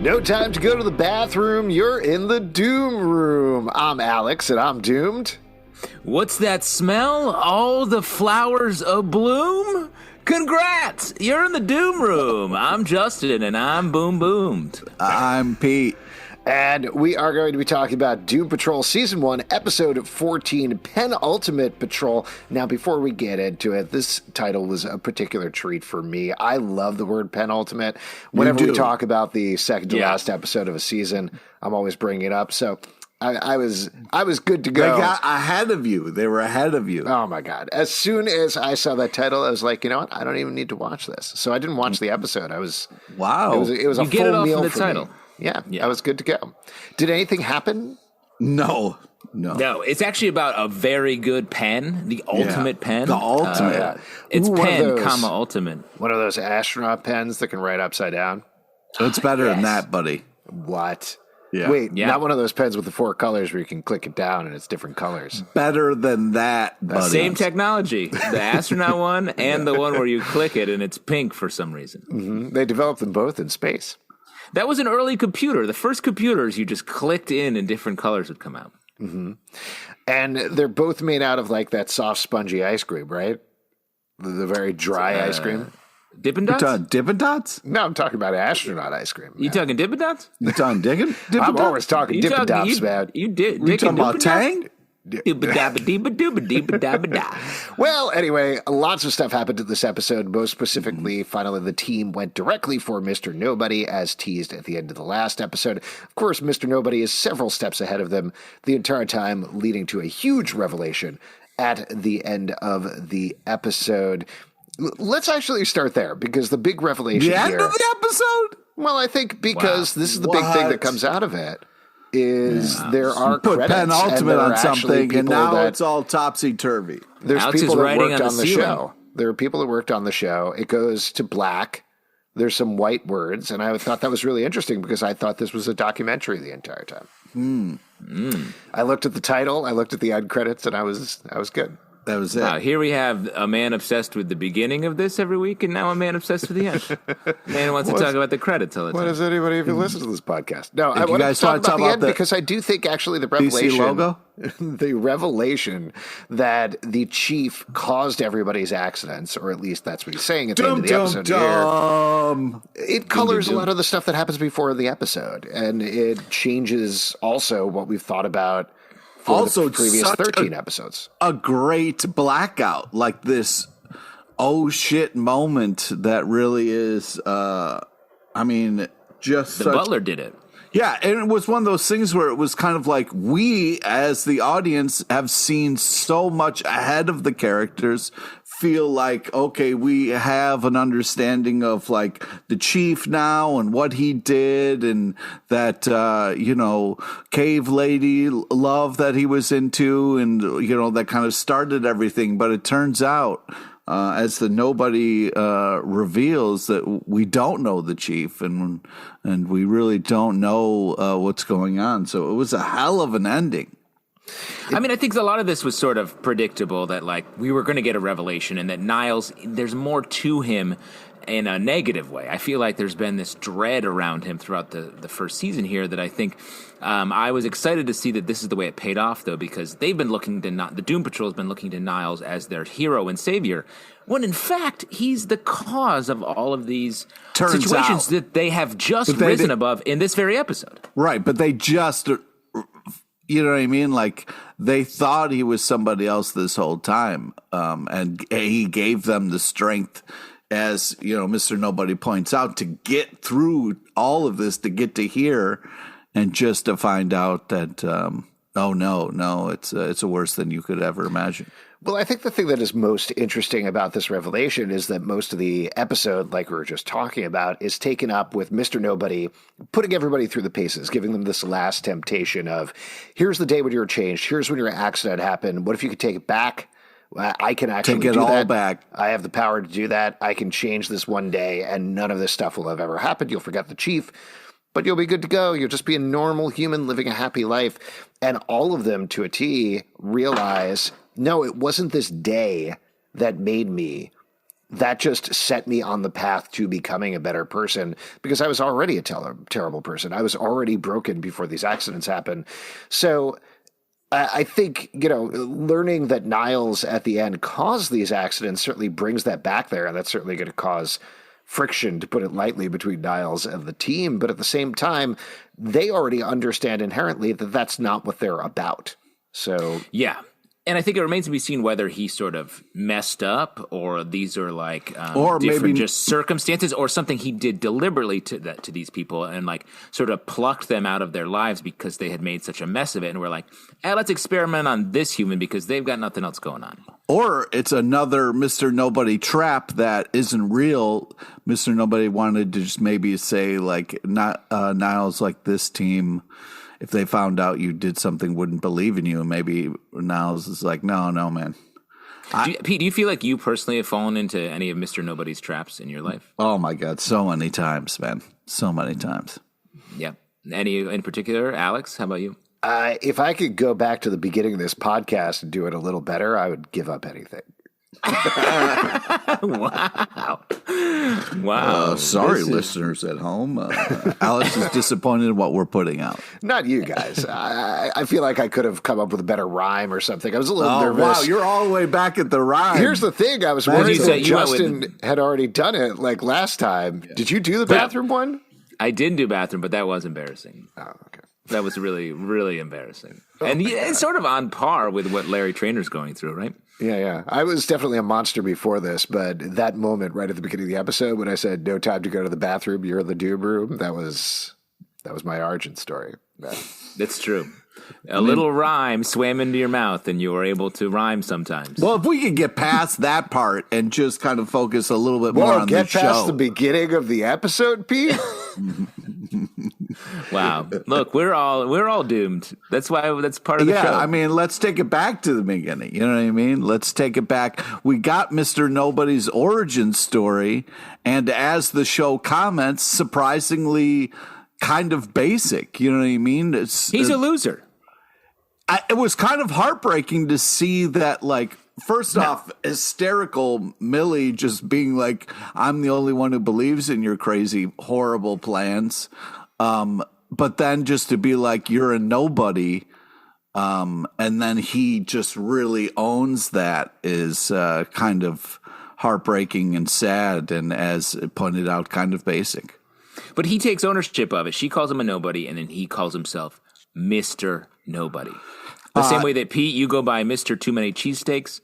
No time to go to the bathroom. You're in the Doom Room. I'm Alex, and I'm doomed. What's that smell? All the flowers abloom? Congrats! You're in the Doom Room. I'm Justin, and I'm boom boomed. I'm Pete. And we are going to be talking about Doom Patrol Season 1, Episode 14, Penultimate Patrol. Now, before we get into it, this title was a particular treat for me. I love the word penultimate. Whenever we talk about the second to last episode of a season, I'm always bringing it up. So I was good to go. They got ahead of you. They were ahead of you. Oh, my God. As soon as I saw that title, I was like, you know what? I don't even need to watch this. So I didn't watch the episode. Wow. It was a full meal for title. me. Yeah, I was good to go. Did anything happen? No. It's actually about a very good pen, the ultimate pen. The ultimate. It's pen, those, ultimate. One of those astronaut pens that can write upside down. It's better than that, buddy. What? Yeah. Wait, not one of those pens with the 4 colors where you can click it down and it's different colors. Better than that, buddy. Same technology. The astronaut one and the one where you click it and it's pink for some reason. Mm-hmm. They developed them both in space. That was an early computer. The first computers, you just clicked in and different colors would come out. Mm-hmm. And they're both made out of like that soft, spongy ice cream, right? The very dry ice cream. Dippin' Dots? You're talking Dippin' Dots? No, I'm talking about astronaut ice cream. You talking Dippin' Dots? You talking Dippin' Dots? I'm always talking Dippin' Dots, man. You did. You talking about Tang? Well, anyway, lots of stuff happened in this episode. Most specifically, finally, the team went directly for Mr. Nobody, as teased at the end of the last episode. Of course, Mr. Nobody is several steps ahead of them the entire time, leading to a huge revelation at the end of the episode. Let's actually start there, because the big revelation The here... end of the episode? Well, I think because this is the big thing that comes out of it. There are put credits Penultimate on something, and now that, it's all topsy-turvy. There's Alex people is that worked writing on on the the ceiling. show. There are people that worked on the show. It goes to black. There's some white words, and I thought that was really interesting because I thought this was a documentary the entire time. I looked at the title, I looked at the end credits, and I was good. That was it. Here we have a man obsessed with the beginning of this every week, and now a man obsessed with the end. Man wants to talk about the credits all the time. Why does anybody even listen to this podcast? No, I you want to guys talk want to about talk the about end the because I do think actually the DC revelation, logo? the revelation that the chief caused everybody's accidents, or at least that's what he's saying at the end of the episode here. It colors a lot of the stuff that happens before the episode, and it changes also what we've thought about for the previous 13 episodes. A great blackout, like this oh shit moment that really is, just The such, butler did it. yeah, and it was one of those things where it was kind of like we, as the audience, have seen so much ahead of the characters, feel like, okay, we have an understanding of like the chief now and what he did, and that, cave lady love that he was into, and, that kind of started everything. But it turns out, as the Nobody reveals, that we don't know the chief, and we really don't know what's going on. So it was a hell of an ending. I mean, I think a lot of this was sort of predictable that, like, we were going to get a revelation and that Niles, there's more to him in a negative way. I feel like there's been this dread around him throughout the first season here that I think I was excited to see that this is the way it paid off, though, because they've been looking to the Doom Patrol has been looking to Niles as their hero and savior, when in fact he's the cause of all of these situations that they have just risen above in this very episode. Right, but they just... You know what I mean? Like, they thought he was somebody else this whole time, and he gave them the strength, as, Mr. Nobody points out, to get through all of this, to get to here, and just to find out that, it's worse than you could ever imagine. Well, I think the thing that is most interesting about this revelation is that most of the episode, like we were just talking about, is taken up with Mr. Nobody putting everybody through the paces, giving them this last temptation of, here's the day when you were changed, here's when your accident happened, what if you could take it back? I can actually take it do all that. Back. I have the power to do that. I can change this one day, and none of this stuff will have ever happened. You'll forget the chief, but you'll be good to go. You'll just be a normal human living a happy life. And all of them, to a T, realize... No, it wasn't this day that made me that just set me on the path to becoming a better person because I was already a terrible person. I was already broken before these accidents happened. So I think, learning that Niles at the end caused these accidents certainly brings that back there. And that's certainly going to cause friction, to put it lightly, between Niles and the team. But at the same time, they already understand inherently that that's not what they're about. So, yeah. And I think it remains to be seen whether he sort of messed up, or these are like or different maybe just circumstances, or something he did deliberately to these people, and like sort of plucked them out of their lives because they had made such a mess of it. And we're like, let's experiment on this human because they've got nothing else going on. Or it's another Mr. Nobody trap that isn't real. Mr. Nobody wanted to just maybe say like, not Niles, like this team, if they found out you did something, wouldn't believe in you. And maybe Niles is like, no, man. Pete, do you feel like you personally have fallen into any of Mr. Nobody's traps in your life? Oh, my God. So many times, man. So many times. Yeah. Any in particular? Alex, how about you? If I could go back to the beginning of this podcast and do it a little better, I would give up anything. Wow. Sorry, listeners at home. Alex is disappointed in what we're putting out. Not you guys. I feel like I could have come up with a better rhyme or something. I was a little nervous. Wow, you're all the way back at the rhyme. Here's the thing. I was worried that Justin had already done it like last time. Yeah. Did you do the bathroom one? I didn't do bathroom, but that was embarrassing. Oh, okay. That was really, really embarrassing. And it's sort of on par with what Larry Trainor's going through, right? Yeah. I was definitely a monster before this, but that moment right at the beginning of the episode when I said, no time to go to the bathroom, you're in the doom room, that was my origin story. That's true. A little rhyme swam into your mouth and you were able to rhyme sometimes. Well, if we could get past that part and just kind of focus a little bit more on the show. Get past the beginning of the episode, Pete? Wow. Look, we're all doomed. That's part of the show. Yeah, I mean, let's take it back to the beginning. You know what I mean? Let's take it back. We got Mr. Nobody's origin story, and as the show comments, surprisingly kind of basic. You know what I mean? He's a loser. It was kind of heartbreaking to see that, like, first off, hysterical Millie just being like, I'm the only one who believes in your crazy, horrible plans. But then just to be like, you're a nobody. And then he just really owns that is kind of heartbreaking and sad. And as pointed out, kind of basic. But he takes ownership of it. She calls him a nobody, and then he calls himself Mr. Nobody. The same way that, Pete, you go by Mr. Too Many Cheesesteaks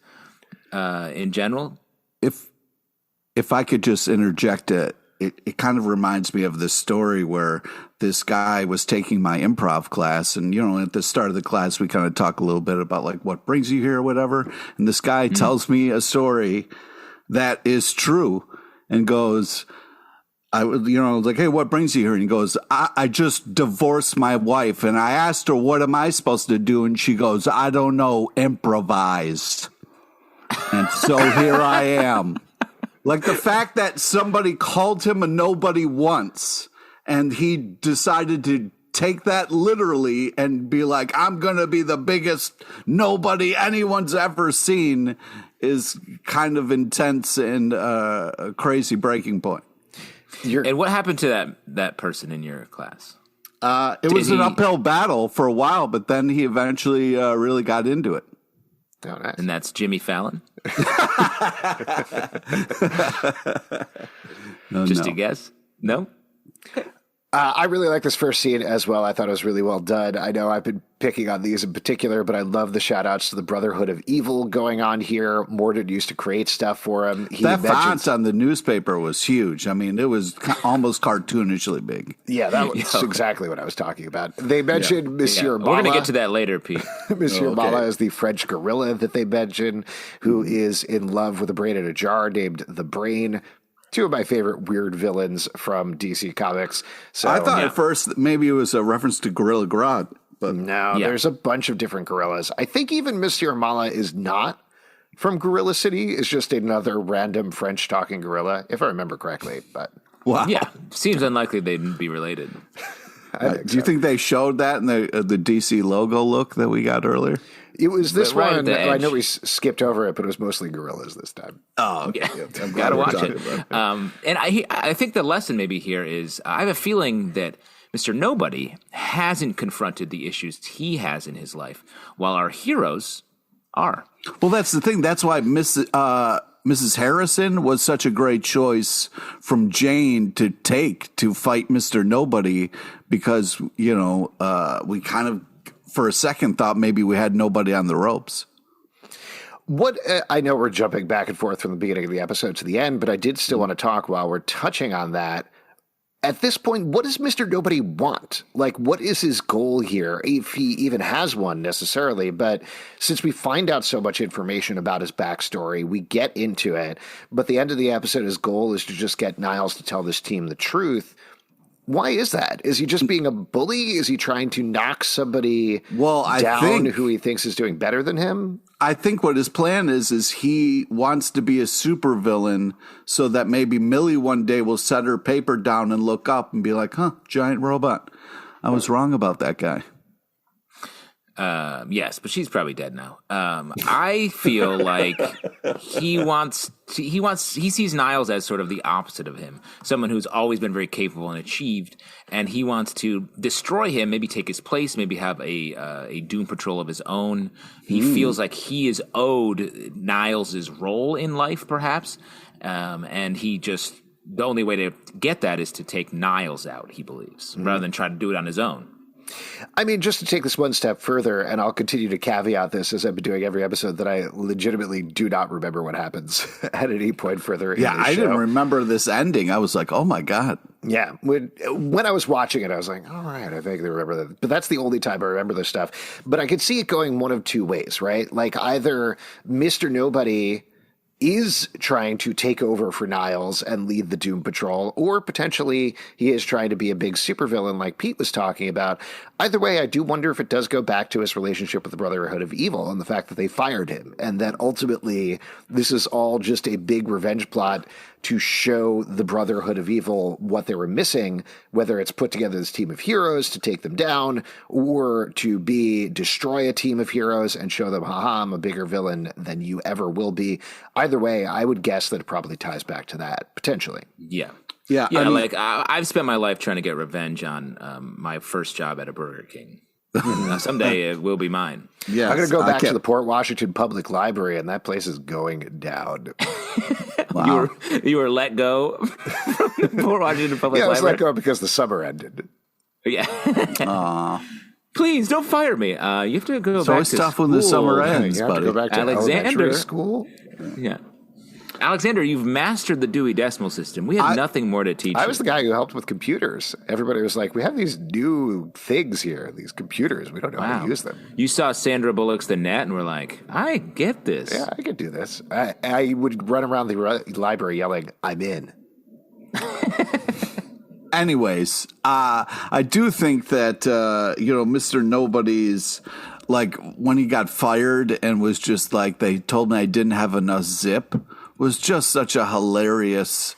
in general. If I could just interject it kind of reminds me of this story where this guy was taking my improv class, and, at the start of the class, we kind of talk a little bit about like what brings you here or whatever. And this guy tells me a story that is true and goes, I was like, hey, what brings you here? And he goes, I just divorced my wife, and I asked her, what am I supposed to do? And she goes, I don't know, improvise. And so here I am. Like the fact that somebody called him a nobody once, and he decided to take that literally and be like, I'm going to be the biggest nobody anyone's ever seen, is kind of intense and a crazy breaking point. And what happened to that person in your class? It was an uphill battle for a while, but then he eventually really got into it. Oh, nice. And that's Jimmy Fallon? Just a guess? No? I really like this first scene as well. I thought it was really well done. I know I've been picking on these in particular, but I love the shout outs to the Brotherhood of Evil going on here. Mordred used to create stuff for him. That font on the newspaper was huge. I mean, it was almost cartoonishly big. Yeah, that was exactly what I was talking about. They mentioned Monsieur Mala. We're going to get to that later, Pete. Monsieur Mala is the French gorilla that they mention, who is in love with a brain in a jar named the Brain. Two of my favorite weird villains from DC Comics. So I thought at first maybe it was a reference to Gorilla Grodd. But no, there's a bunch of different gorillas. I think even Monsieur Mala is not from Gorilla City. It's just another random French-talking gorilla, if I remember correctly. But wow. Yeah, seems unlikely they'd be related. Do you think they showed that in the DC logo look that we got earlier? It was this right at one. the I know edge. we skipped over it, but it was mostly gorillas this time. Oh, okay. Yeah, I'm glad gotta we're watch talking it. about And I think the lesson maybe here is I have a feeling that Mr. Nobody hasn't confronted the issues he has in his life, while our heroes are. Well, that's the thing. That's why Mrs. Harrison was such a great choice from Jane to take to fight Mr. Nobody, because, you know, we kind of, for a second, thought maybe we had nobody on the ropes. What I know we're jumping back and forth from the beginning of the episode to the end, but I did still want to talk while we're touching on that. At this point, what does Mr. Nobody want? Like, what is his goal here, if he even has one necessarily? But since we find out so much information about his backstory, we get into it. But the end of the episode, his goal is to just get Niles to tell this team the truth. Why is that? Is he just being a bully? Is he trying to knock somebody down who he thinks is doing better than him? I think what his plan is he wants to be a supervillain so that maybe Millie one day will set her paper down and look up and be like, giant robot. I was wrong about that guy. Yes, but she's probably dead now. I feel like he sees Niles as sort of the opposite of him, someone who's always been very capable and achieved, and he wants to destroy him, maybe take his place, maybe have a Doom Patrol of his own. He feels like he is owed Niles' role in life, perhaps, and the only way to get that is to take Niles out, he believes, rather than try to do it on his own. I mean, just to take this one step further, and I'll continue to caveat this as I've been doing every episode, that I legitimately do not remember what happens at any point further in the show. I didn't remember this ending. I was like, oh my God. Yeah. When I was watching it, I was like, all right, I vaguely remember that. But that's the only time I remember this stuff. But I could see it going one of two ways, right? Like either Mr. Nobody is trying to take over for Niles and lead the Doom Patrol, or potentially he is trying to be a big supervillain like Pete was talking about. Either way, I do wonder if it does go back to his relationship with the Brotherhood of Evil and the fact that they fired him, and that ultimately this is all just a big revenge plot to show the Brotherhood of Evil what they were missing, whether it's put together this team of heroes to take them down, or to destroy a team of heroes and show them, haha, I'm a bigger villain than you ever will be. Either way, I would guess that it probably ties back to that, potentially. Yeah. Yeah. I mean, like I've spent my life trying to get revenge on my first job at a Burger King. Someday it will be mine. Yeah, I'm going to go back to the Port Washington Public Library, and that place is going down. Wow. You were let go from the Port Washington Public Library? Yeah, I was let go because the summer ended. Yeah. Please don't fire me. You have to go back to school. It's always tough when the summer ends, you have buddy. to go back to elementary school. Yeah. Alexander, you've mastered the Dewey Decimal System. We have nothing more to teach you. I was the guy who helped with computers. Everybody was like, we have these new things here, these computers. We don't know how to use them. You saw Sandra Bullock's The Net and were like, I get this. Yeah, I could do this. I would run around the library yelling, I'm in. Anyways, I do think that, Mr. Nobody's, like, when he got fired and was just like, they told me I didn't have enough zip, was just such a hilarious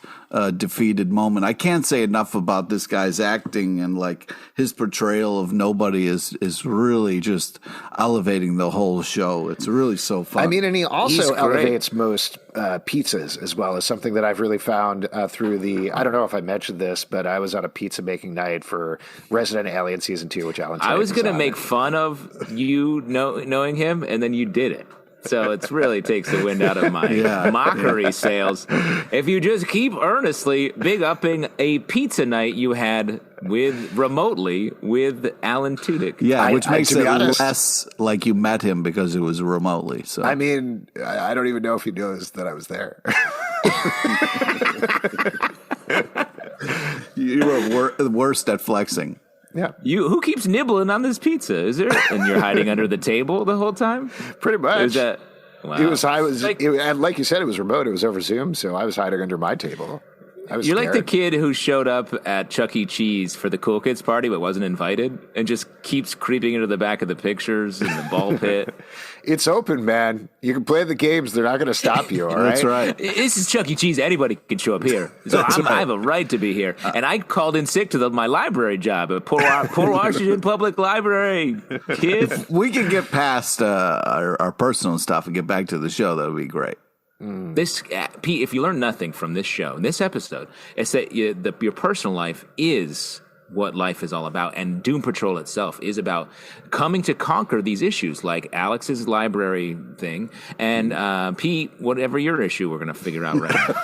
defeated moment. I can't say enough about this guy's acting, and like his portrayal of Nobody is really just elevating the whole show. It's really so fun. I mean, and he also elevates most pizzas as well, as something that I've really found through I don't know if I mentioned this, but I was on a pizza making night for Resident Alien Season 2, which Alan I was going to make fun of you knowing him, and then you did it. So it really takes the wind out of my mockery sails. If you just keep earnestly big upping a pizza night you had remotely with Alan Tudyk. Yeah, which makes it less like you met him because it was remotely. So I mean, I don't even know if he knows that I was there. You were worst at flexing. Yeah. Who keeps nibbling on this pizza? Is there? And you're hiding under the table the whole time? Pretty much. Wow. Like you said, it was remote. It was over Zoom, so I was hiding under my table. I was You're scared. like the kid who showed up at Chuck E. Cheese for the cool kids party but wasn't invited and just keeps creeping into the back of the pictures in the ball pit. It's open, man. You can play the games. They're not going to stop you, all right? That's right. This is Chuck E. Cheese. Anybody can show up here. So I have a right to be here. And I called in sick to my library job at Port Washington Public Library, kid. We can get past our personal stuff and get back to the show. That would be great. This, Pete, if you learn nothing from this show, this episode, it's that your personal life is what life is all about. And Doom Patrol itself is about coming to conquer these issues, like Alex's library thing. And Pete, whatever your issue, we're going to figure out right now.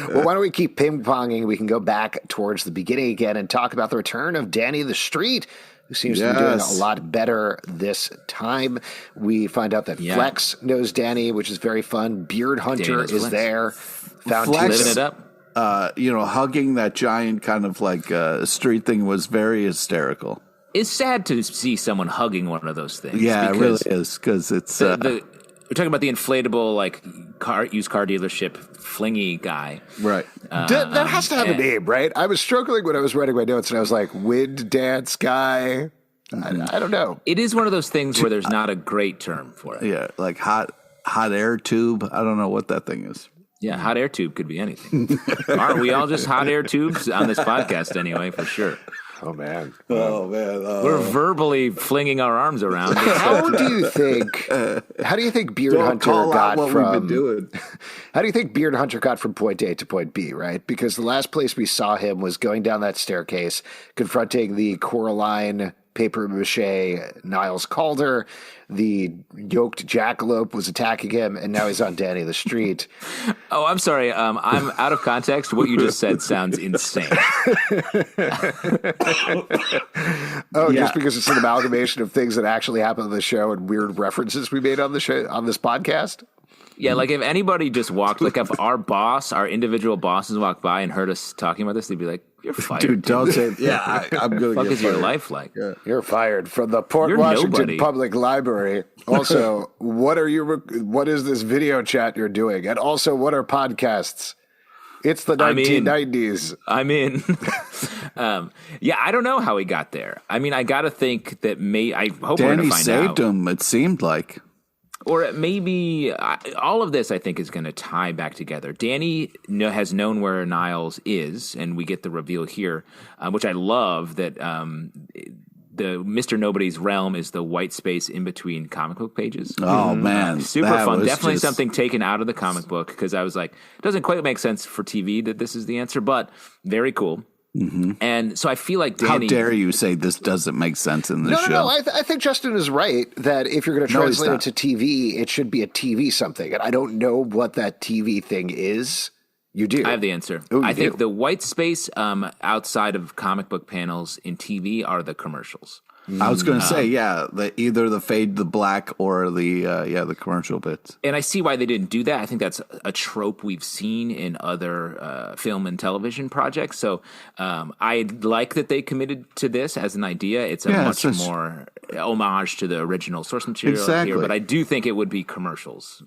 Well, why don't we keep ping-ponging? We can go back towards the beginning again and talk about the return of Danny the Street, who seems to be doing a lot better this time. We find out that Flex knows Danny, which is very fun. Beard Hunter is Flex. There. Found Flex, Living it up. Hugging that giant kind of like street thing was very hysterical. It's sad to see someone hugging one of those things. Yeah, it really is, because it's... we're talking about the inflatable, like used car dealership flingy guy. right. That has to have a name, right? I was struggling when I was writing my notes, and I was like, wind dance guy? I don't know. It is one of those things where there's not a great term for it. Yeah, like hot air tube. I don't know what that thing is. Yeah, hot air tube could be anything. Aren't we all just hot air tubes on this podcast anyway, for sure? Oh, man. We're verbally flinging our arms around. How do you think Beard Hunter got what from... we've been doing. How do you think Beard Hunter got from point A to point B, right? Because the last place we saw him was going down that staircase, confronting the Coraline papier-mâché Niles Calder. The yoked jackalope was attacking him, and now he's on Danny the Street. Oh, I'm sorry. I'm out of context. What you just said sounds insane. Just because it's an amalgamation of things that actually happened on the show and weird references we made on the show, on this podcast? Yeah, like if anybody just walked, like if our individual bosses walked by and heard us talking about this, they'd be like, "You're fired, Dude, don't say... Yeah, I'm going to What get is your fired. life like?" Yeah. You're fired from the Port Washington nobody. Public Library. Also, what is this video chat you're doing? And also, what are podcasts? It's the 1990s. I'm in. I don't know how he got there. I mean, I got to think that I hope we're going Danny to find saved out. him, it seemed like. Or maybe all of this, I think, is going to tie back together. Danny has known where Niles is, and we get the reveal here, which I love, that the Mr. Nobody's realm is the white space in between comic book pages. Oh, man. Super that fun. was Definitely just... something taken out of the comic book, because I was like, it doesn't quite make sense for TV that this is the answer, but very cool. Mm-hmm. And so I feel like Danny... How dare you say this doesn't make sense in this show? No. I think Justin is right that if you're going to translate it to TV, it should be a TV something. And I don't know what that TV thing is. You do. I have the answer. I think the white space outside of comic book panels in TV are the commercials. I was going to say, either the fade to black or the commercial bits. And I see why they didn't do that. I think that's a trope we've seen in other film and television projects. So I like that they committed to this as an idea. It's a much more homage to the original source material here. But I do think it would be commercials.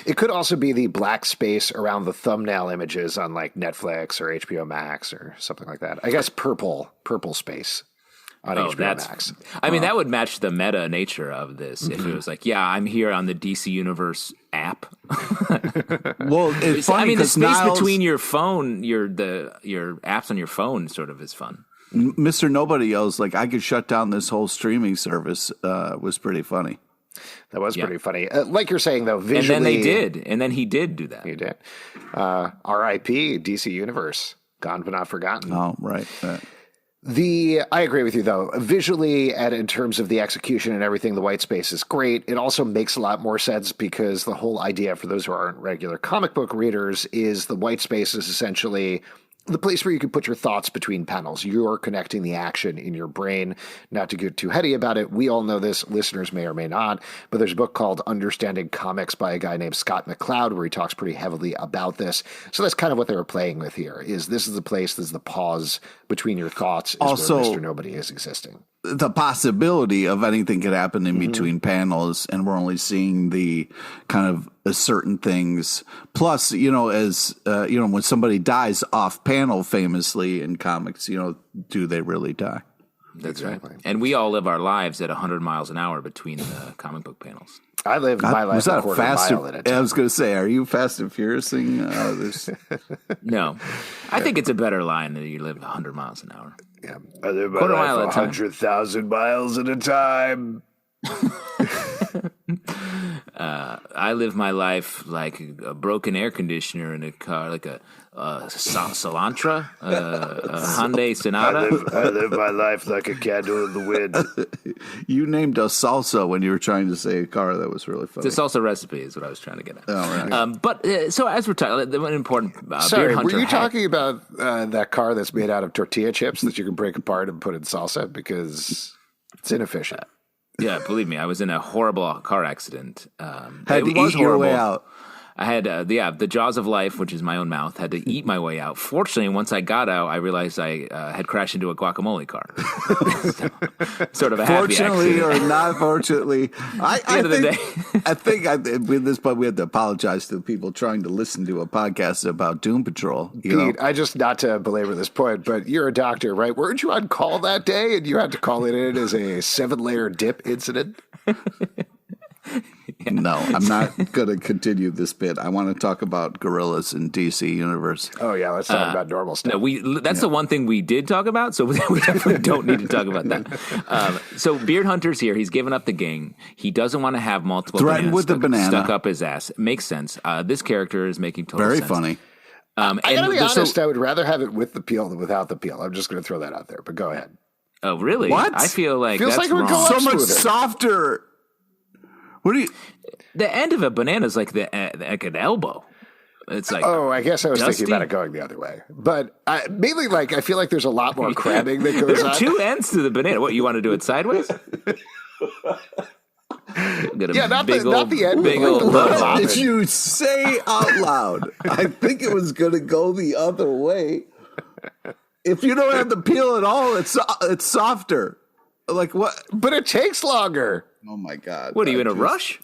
It could also be the black space around the thumbnail images on like Netflix or HBO Max or something like that. I guess purple space. On HBO Max. I mean, that would match the meta nature of this if it was like, I'm here on the DC Universe app. Well, it's funny. I mean, the space between your phone, your apps on your phone, sort of is fun. Mr. Nobody yells like, "I could shut down this whole streaming service." Was pretty funny. That was pretty funny. Like you're saying, though, visually, and then they did, and then he did do that. He did. R.I.P. DC Universe, gone but not forgotten. Oh, right. I agree with you, though. Visually and in terms of the execution and everything, the white space is great. It also makes a lot more sense because the whole idea, for those who aren't regular comic book readers, is the white space is essentially the place where you can put your thoughts between panels. You're connecting the action in your brain. Not to get too heady about it, we all know this, listeners may or may not, but there's a book called Understanding Comics by a guy named Scott McCloud where he talks pretty heavily about this. So that's kind of what they were playing with here, is this is the place, this is the pause between your thoughts, is also, where Mr. Nobody is existing. the possibility of anything could happen in between panels, and we're only seeing the kind of certain things. Plus, as when somebody dies off panel, famously in comics, do they really die? That's right. And we all live our lives at 100 miles an hour between the comic book panels. I live my life a quarter mile at a time. I was going to say, are you Fast and Furiousing this? No. I think it's a better line that you live 100 miles an hour. Yeah. I live my Quarter life mile at a time. 100,000 miles at a time. I live my life like a broken air conditioner in a car, like a Solantra, a Hyundai Sonata. I live my life like a candle in the wind. You named a salsa when you were trying to say a car. That was really funny. The salsa recipe is what I was trying to get at. Oh, right. So as we're talking, an important Sorry, Beard Hunter were you talking about that car that's made out of tortilla chips that you can break apart and put in salsa? Because it's inefficient. Yeah, believe me, I was in a horrible car accident. Had to eat your way out. I had the jaws of life, which is my own mouth, had to eat my way out. Fortunately, once I got out, I realized I had crashed into a guacamole car. Sort of a happy Fortunately accident. or not fortunately, I think with this point we have to apologize to the people trying to listen to a podcast about Doom Patrol. Pete, I just, not to belabor this point, but you're a doctor, right? Weren't you on call that day and you had to call it in as a 7-layer dip incident? No, I'm not going to continue this bit. I want to talk about gorillas in DC Universe. Oh, yeah, let's talk about normal stuff. No, that's the one thing we did talk about, so we definitely don't need to talk about that. So Beard Hunter's here. He's given up the gang. He doesn't want to have multiple Threatened with the banana stuck up his ass. It makes sense. This character is making total Very sense. funny. I gotta be honest, I would rather have it with the peel than without the peel. I'm just going to throw that out there, but go ahead. Oh, really? What? I feel like Feels that's like it would wrong. go So much smoother. softer. What do you? The end of a banana is like like an elbow. It's like I guess I was dusty. thinking about it going the other way. But mainly, I feel like there's a lot more crabbing that goes There on. are two ends to the banana. What, you want to do it sideways? Yeah, not the end. Big but old the love bottom. vomit. Did you say out loud? I think it was going to go the other way. If you don't have the peel at all, it's softer. Like what? But it takes longer. Oh my God! What, are you in a rush?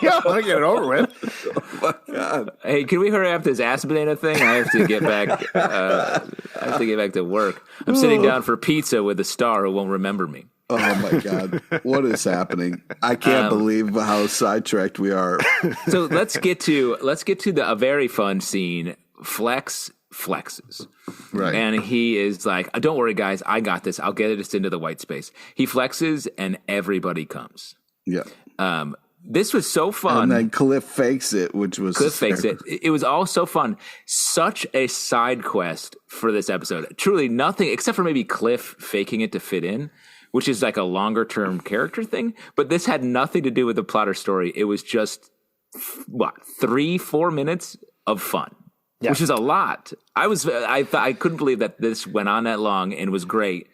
Yeah, I want to get it over with. Oh my God! Hey, can we hurry up this ass banana thing? I have to get back. I have to get back to work. I'm sitting down for pizza with a star who won't remember me. Oh my God! What is happening? I can't believe how sidetracked we are. So let's get to a very fun scene. Flexes. Right. And he is like, don't worry, guys, I got this. I'll get us into the white space. He flexes and everybody comes. Yeah. This was so fun. And then Cliff fakes it, which was Cliff fakes it. It was all so fun. Such a side quest for this episode. Truly nothing, except for maybe Cliff faking it to fit in, which is like a longer term character thing. But this had nothing to do with the plot or story. It was just, 3-4 minutes of fun. Yeah. Which is a lot. I couldn't believe that this went on that long and was great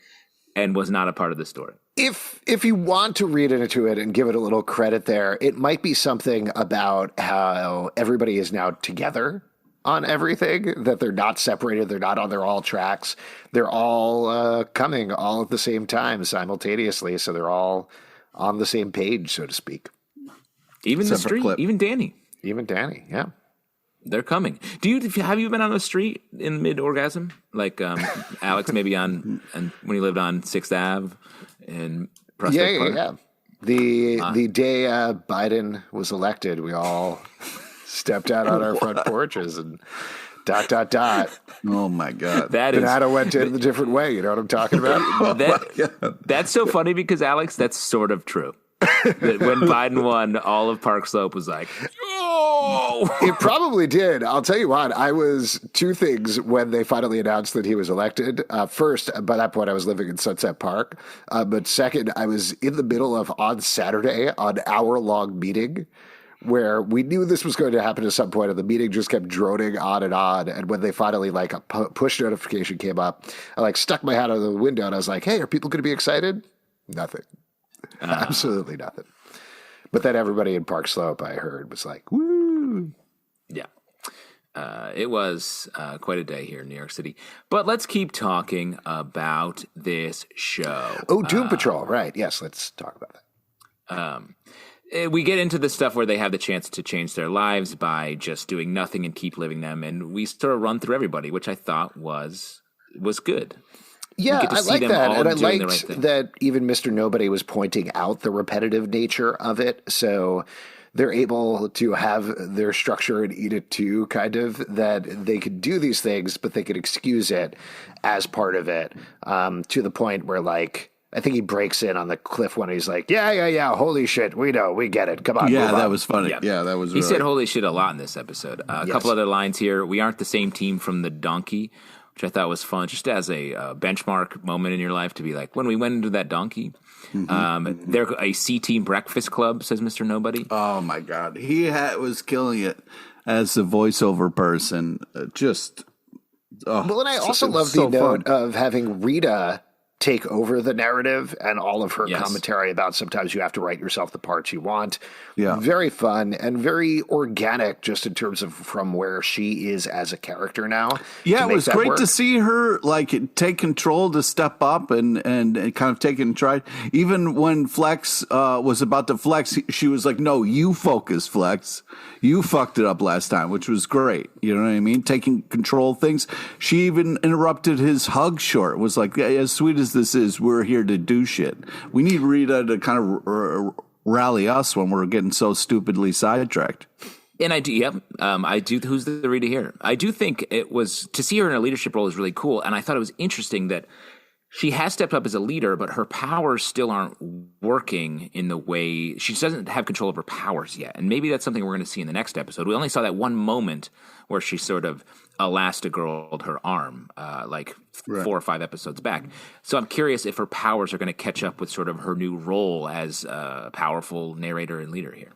and was not a part of the story. If you want to read into it and give it a little credit there, it might be something about how everybody is now together on everything, that they're not separated, they're not on their all tracks. They're all coming all at the same time simultaneously, so they're all on the same page, so to speak. Even Except the street, even Danny. Even Danny, yeah. They're coming. Have you been on the street in mid-orgasm? Like Alex maybe and when he lived on 6th Ave in Prospect Park? Yeah. The day Biden was elected, we all stepped out on our front porches and ... Oh my God. Banana went in the different way. You know what I'm talking about? That's so funny because, Alex, that's sort of true. That when Biden won, all of Park Slope was like, oh! It probably did. I'll tell you what, I was two things when they finally announced that he was elected. First, by that point, I was living in Sunset Park. But second, I was in the middle of, on Saturday, an hour-long meeting where we knew this was going to happen at some point, and the meeting just kept droning on. And when they finally, a push notification came up, I, stuck my head out of the window, and I was like, hey, are people going to be excited? Nothing. Absolutely nothing. But then everybody in Park Slope, I heard, was like, woo. Yeah. It was quite a day here in New York City. But let's keep talking about this show. Oh, Doom Patrol, right. Yes, let's talk about that. We get into the stuff where they have the chance to change their lives by just doing nothing and keep living them. And we sort of run through everybody, which I thought was good. Yeah, I like that. And I liked that even Mr. Nobody was pointing out the repetitive nature of it. So they're able to have their structure and eat it too, kind of, that they could do these things, but they could excuse it as part of it, to the point where, like, I think he breaks in on the cliff when he's like, yeah, holy shit, we know, we get it, come on. Yeah, that on. Was funny. Yeah, that was He said holy shit a lot in this episode. A couple other lines here. We aren't the same team from the donkey, which I thought was fun, just as a benchmark moment in your life to be like, when we went into that donkey. They're a C-Team breakfast club, says Mr. Nobody. Oh, my God. He was killing it as a voiceover person. Well, and I also love the note of having Rita take over the narrative and all of her commentary about sometimes you have to write yourself the parts you want. Yeah. Very fun and very organic just in terms of from where she is as a character now. Yeah, it was great to see her like take control to step up and kind of take it in stride. Even when Flex was about to flex, she was like, no, you focus, Flex. You fucked it up last time, which was great. You know what I mean? Taking control of things. She even interrupted his hug short. It was like, as sweet as this is, we're here to do shit. We need Rita to kind of rally us when we're getting so stupidly sidetracked. And I do, I do. Who's the Rita here? I do think it was to see her in a leadership role is really cool. And I thought it was interesting that she has stepped up as a leader, but her powers still aren't working in the way she doesn't have control of her powers yet. And maybe that's something we're going to see in the next episode. We only saw that one moment where she sort of elastigirled her arm, 4 or 5 episodes back. So I'm curious if her powers are going to catch up with sort of her new role as a powerful narrator and leader here.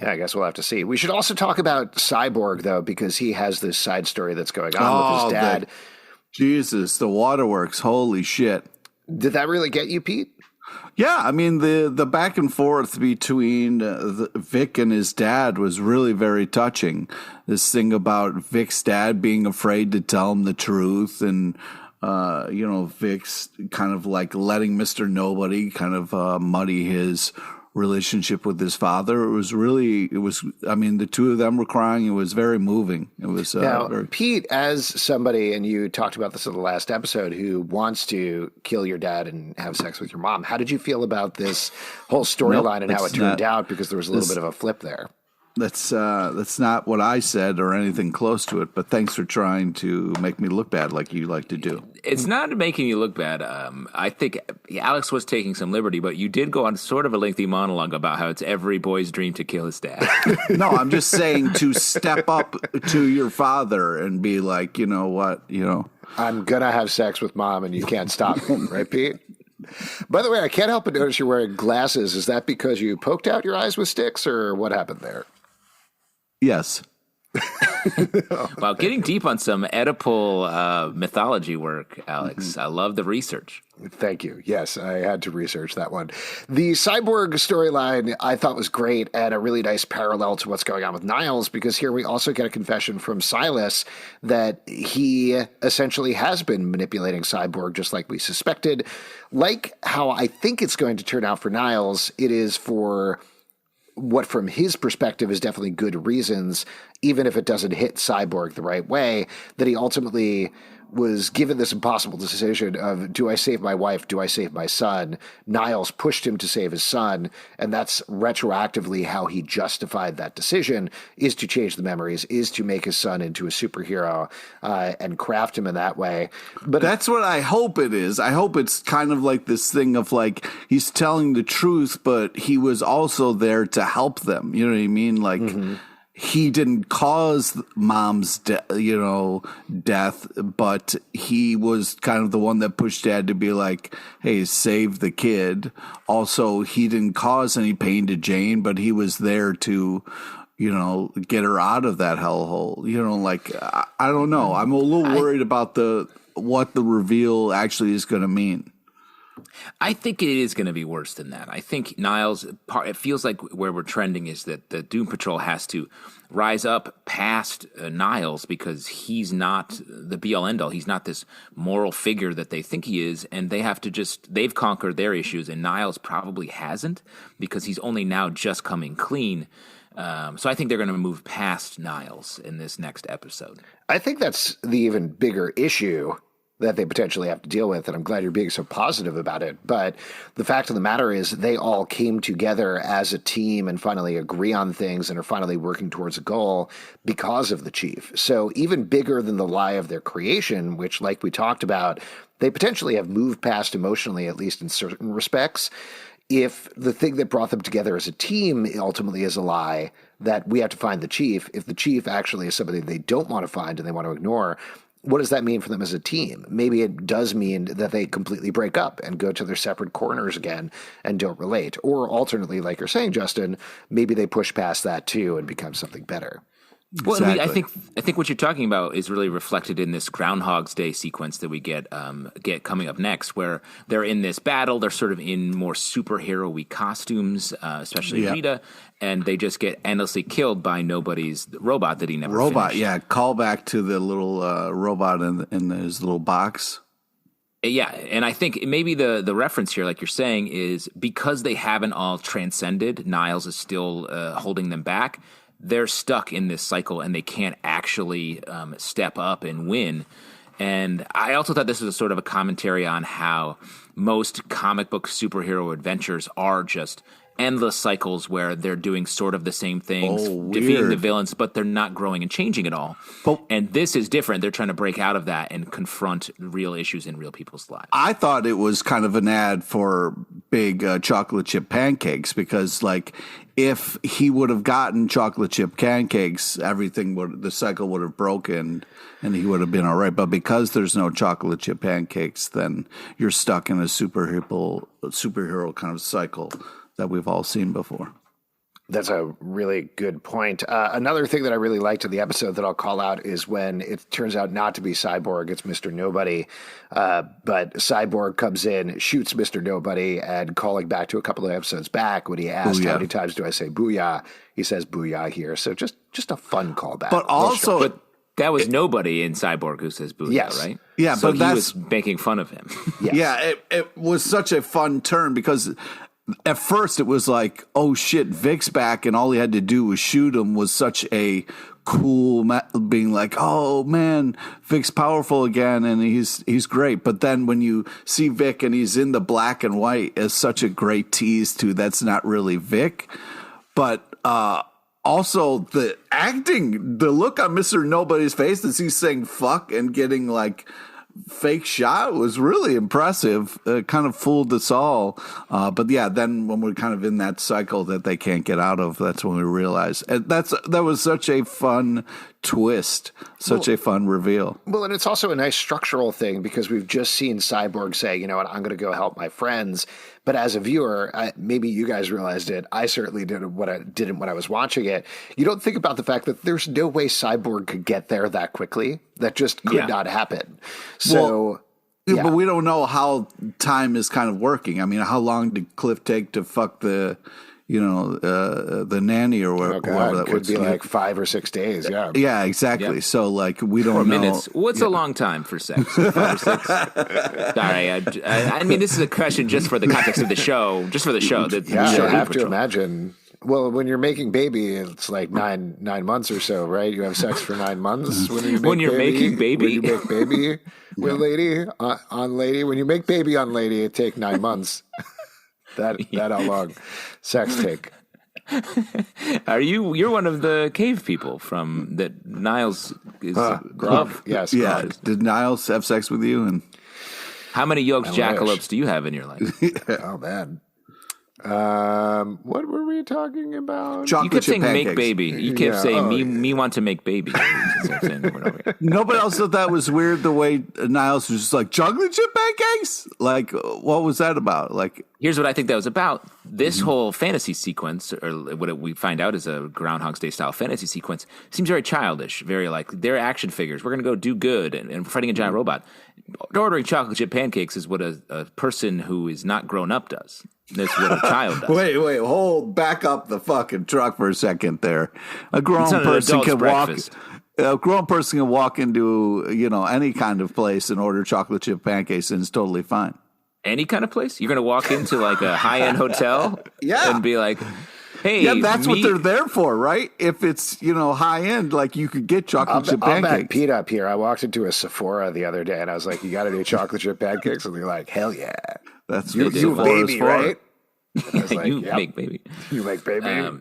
Yeah, I guess we'll have to see. We should also talk about Cyborg, though, because he has this side story that's going on with his dad. Jesus, the waterworks. Holy shit. Did that really get you, Pete? Yeah, I mean, the back and forth between Vic and his dad was really very touching. This thing about Vic's dad being afraid to tell him the truth and, Vic's kind of like letting Mr. Nobody kind of muddy his relationship with his father. The two of them were crying. It was very moving. It was Pete, as somebody, and you talked about this in the last episode, who wants to kill your dad and have sex with your mom. How did you feel about this whole storyline and how it turned out? Because there was a little bit of a flip there. That's not what I said or anything close to it, but thanks for trying to make me look bad like you like to do. It's not making you look bad. I think Alex was taking some liberty, but you did go on sort of a lengthy monologue about how it's every boy's dream to kill his dad. No, I'm just saying to step up to your father and be like, you know what, I'm going to have sex with mom and you can't stop me, right, Pete? By the way, I can't help but notice you're wearing glasses. Is that because you poked out your eyes with sticks or what happened there? Yes. Well, getting deep on some Oedipal mythology work, Alex. Mm-hmm. I love the research. Thank you. Yes, I had to research that one. The Cyborg storyline I thought was great and a really nice parallel to what's going on with Niles, because here we also get a confession from Silas that he essentially has been manipulating Cyborg just like we suspected. Like how I think it's going to turn out for Niles, it is for what from his perspective is definitely good reasons, even if it doesn't hit Cyborg the right way, that he ultimately was given this impossible decision of, do I save my wife? Do I save my son? Niles pushed him to save his son, and that's retroactively how he justified that decision, is to change the memories, is to make his son into a superhero and craft him in that way. But that's what I hope it is. I hope it's kind of like this thing of like, he's telling the truth, but he was also there to help them. You know what I mean? Like, he didn't cause mom's death, but he was kind of the one that pushed dad to be like, hey, save the kid. Also, he didn't cause any pain to Jane, but he was there to, get her out of that hellhole. I don't know. I'm a little worried about what the reveal actually is going to mean. I think it is going to be worse than that. I think Niles, it feels like where we're trending is that the Doom Patrol has to rise up past Niles because he's not the be-all, end-all. He's not this moral figure that they think he is, and they have to they've conquered their issues, and Niles probably hasn't because he's only now just coming clean. So I think they're going to move past Niles in this next episode. I think that's the even bigger issue that they potentially have to deal with, and I'm glad you're being so positive about it. But the fact of the matter is they all came together as a team and finally agree on things and are finally working towards a goal because of the chief. So even bigger than the lie of their creation, which, like we talked about, they potentially have moved past emotionally, at least in certain respects. If the thing that brought them together as a team ultimately is a lie, that we have to find the chief, if the chief actually is somebody they don't want to find and they want to ignore, what does that mean for them as a team? Maybe it does mean that they completely break up and go to their separate corners again and don't relate. Or alternately, like you're saying, Justin, maybe they push past that too and become something better. Well, exactly. I think what you're talking about is really reflected in this Groundhog's Day sequence that we get coming up next, where they're in this battle. They're sort of in more superhero-y costumes, especially Rita, and they just get endlessly killed by Nobody's robot that he never finished. Yeah. Call back to the little robot in his little box. Yeah, and I think maybe the reference here, like you're saying, is because they haven't all transcended, Niles is still holding them back. They're stuck in this cycle and they can't actually step up and win. And I also thought this was a sort of a commentary on how most comic book superhero adventures are just endless cycles where they're doing sort of the same things, defeating the villains, but they're not growing and changing at all. And this is different. They're trying to break out of that and confront real issues in real people's lives. I thought it was kind of an ad for big chocolate chip pancakes because, like, if he would have gotten chocolate chip pancakes, the cycle would have broken and he would have been all right. But because there's no chocolate chip pancakes, then you're stuck in a superhero kind of cycle that we've all seen before. That's a really good point. Another thing that I really liked in the episode that I'll call out is when it turns out not to be Cyborg, it's Mr. Nobody. But Cyborg comes in, shoots Mr. Nobody, and calling back to a couple of episodes back when he asked, Booyah. how many times do I say booyah? He says booyah here. So just a fun callback. But also... That was Nobody in Cyborg who says booyah, right? Yeah, so but he was making fun of him. Yes. Yeah, it was such a fun turn because... At first, it was like, oh shit, Vic's back, and all he had to do was shoot him was such a cool, being like, oh man, Vic's powerful again, and he's great. But then when you see Vic and he's in the black and white, is such a great tease to that's not really Vic. But also the acting, the look on Mr. Nobody's face as he's saying fuck and getting like fake shot was really impressive. Kind of fooled us all. But yeah, then when we're kind of in that cycle that they can't get out of, that's when we realize. And that was such a fun twist, such a fun reveal. Well, and it's also a nice structural thing because we've just seen Cyborg say, you know what, I'm going to go help my friends. But as a viewer, maybe you guys realized it. I certainly didn't when I was watching it. You don't think about the fact that there's no way Cyborg could get there that quickly. That just could not happen. So, but we don't know how time is kind of working. I mean, how long did Cliff take to fuck the nanny or whoever that could be like 5 or 6 days. Yeah. Yeah, exactly. Yep. So like we don't know. Minutes. What's a long time for sex? 5 or 6? Sorry, I mean this is a question just for the context of the show, just for the show. I have to imagine. Well, when you're making baby, it's like nine months or so, right? You have sex for 9 months when you're making baby. When you make baby with lady on lady. When you make baby on lady, it take 9 months. That how long sex take? You're one of the cave people from that Niles is Gruff. Yes. Yeah. Did Niles have sex with you? And how many yoked jackalopes do you have in your life? Oh man. What were we talking about? Chocolate you kept saying pancakes. make baby. You kept saying me want to make baby. the same thing over and over again. Nobody else thought that was weird the way Niles was just like, chocolate chip pancakes? Like, what was that about? Like, here's what I think that was about. This whole fantasy sequence, or what we find out is a Groundhog's Day style fantasy sequence, seems very childish, very like they're action figures. We're going to go do good and fighting a giant robot. Ordering chocolate chip pancakes is what a person who is not grown up does. That's what a child does. wait, hold back up the fucking truck for a second there. A grown person can breakfast. A grown person can walk into, any kind of place and order chocolate chip pancakes and it's totally fine. Any kind of place? You're going to walk into like a high-end hotel and be like, hey, yeah, that's what they're there for, right? If it's, high end, like you could get chocolate chip pancakes. I'll back Pete up here. I walked into a Sephora the other day and I was like, you got to do chocolate chip pancakes? And they're like, hell yeah. That's you baby, right? Like, you make baby. You make baby.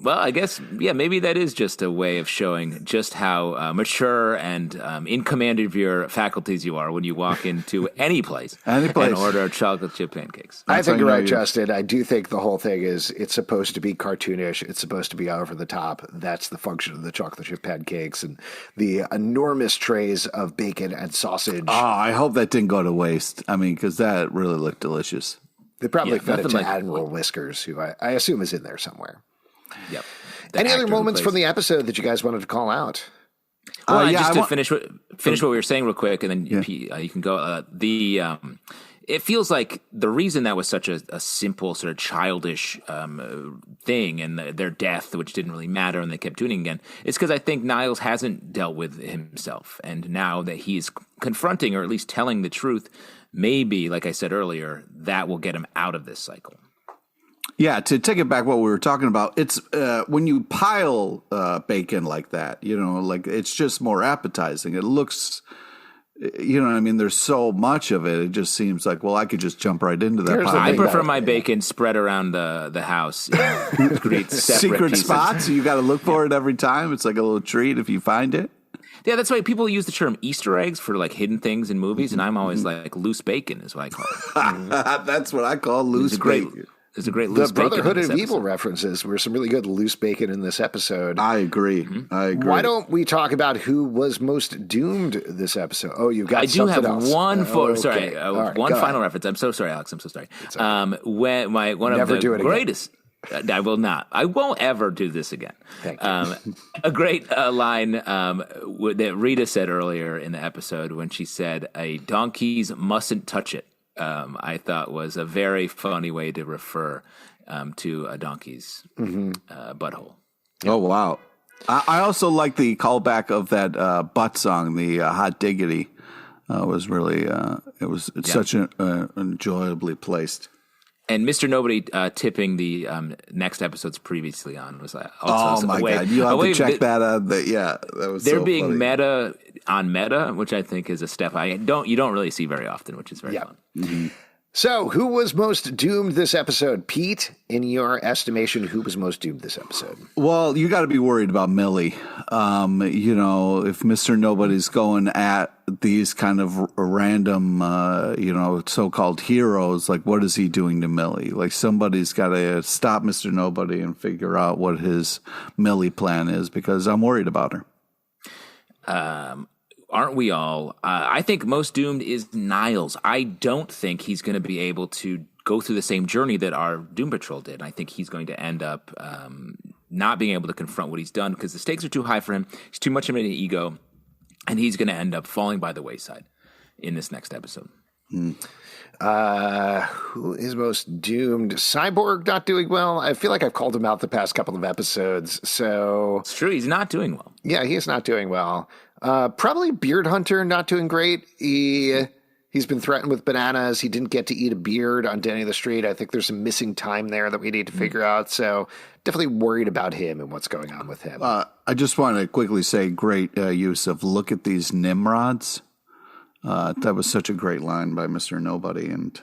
Well, I guess, maybe that is just a way of showing just how mature and in command of your faculties you are when you walk into any place and order chocolate chip pancakes. I think you're right, Justin. I do think the whole thing is it's supposed to be cartoonish. It's supposed to be over the top. That's the function of the chocolate chip pancakes and the enormous trays of bacon and sausage. Oh, I hope that didn't go to waste. I mean, because that really looked delicious. They probably fed it to Admiral Whiskers, who I assume is in there somewhere. Yep. Any other moments from the episode that you guys wanted to call out? Well, just to finish what we were saying real quick, and then you can go. It feels like the reason that was such a simple sort of childish thing, and their death, which didn't really matter, and they kept doing it again, is because I think Niles hasn't dealt with himself, and now that he's confronting or at least telling the truth, maybe, like I said earlier, that will get him out of this cycle. Yeah, to take it back what we were talking about, it's when you pile bacon like that, like it's just more appetizing. It looks, what I mean? There's so much of it. It just seems like, well, I could just jump right into that pile. I prefer my bacon spread around the house. Create secret pieces. Spots. You got to look for it every time. It's like a little treat if you find it. Yeah, that's why people use the term Easter eggs for like hidden things in movies, and I'm always like loose bacon is what I call it. That's what I call loose bacon. There's a great loose the bacon. The Brotherhood of Evil references were some really good loose bacon in this episode. I agree. I agree. Why don't we talk about who was most doomed this episode? Oh, you've got something else. I do have one one final reference. I'm so sorry, Alex. I'm so sorry. When one of the greatest. I will not. I won't ever do this again. Thank you. A great line that Rita said earlier in the episode when she said, "A donkeys mustn't touch it." I thought was a very funny way to refer to a donkey's butthole. Oh, wow. I also like the callback of that butt song, the Hot Diggity. Was really, such an enjoyably placed. And Mr. Nobody tipping the next episodes previously on was also oh my god! You have to check that out. That was they're so being funny. meta on meta, which I think is a step you don't really see very often, which is very fun. Mm-hmm. So, who was most doomed this episode? Pete, in your estimation, who was most doomed this episode? Well, you got to be worried about Millie. If Mr. Nobody's going at these kind of random, so-called heroes, like what is he doing to Millie? Like somebody's got to stop Mr. Nobody and figure out what his Millie plan is because I'm worried about her. Aren't we all? I think most doomed is Niles. I don't think he's going to be able to go through the same journey that our Doom Patrol did. I think he's going to end up not being able to confront what he's done because the stakes are too high for him. He's too much of an ego, and he's going to end up falling by the wayside in this next episode. Who is most doomed? Cyborg not doing well. I feel like I've called him out the past couple of episodes. So it's true. He's not doing well. Yeah, he's not doing well. Probably Beard Hunter not doing great. He's been threatened with bananas. He didn't get to eat a beard on Danny the Street. I think there's some missing time there that we need to figure out. So definitely worried about him and what's going on with him. I just want to quickly say great use of look at these Nimrods. That was such a great line by Mr. Nobody. And,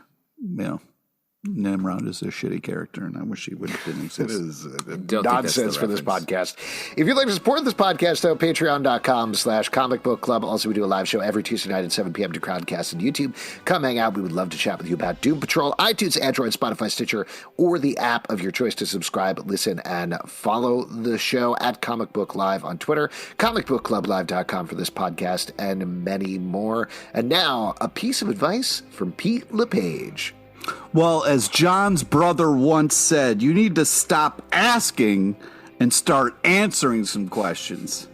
Nimrod is a shitty character, and I wish he didn't exist. It is Don't think that's nonsense the for this reference. podcast. If you'd like to support this podcast, though, patreon.com/Comic Book Club. Also, we do a live show every Tuesday night at 7 p.m. to Crowdcast and YouTube. Come hang out. We would love to chat with you about Doom Patrol, iTunes, Android, Spotify, Stitcher, or the app of your choice to subscribe, listen, and follow the show at Comic Book Live on Twitter, comicbookclublive.com for this podcast, and many more. And now, a piece of advice from Pete LePage. Well, as John's brother once said, you need to stop asking and start answering some questions.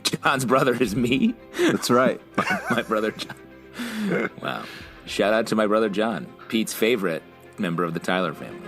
John's brother is me? That's right. My brother John. Wow. Shout out to my brother John, Pete's favorite member of the Tyler family.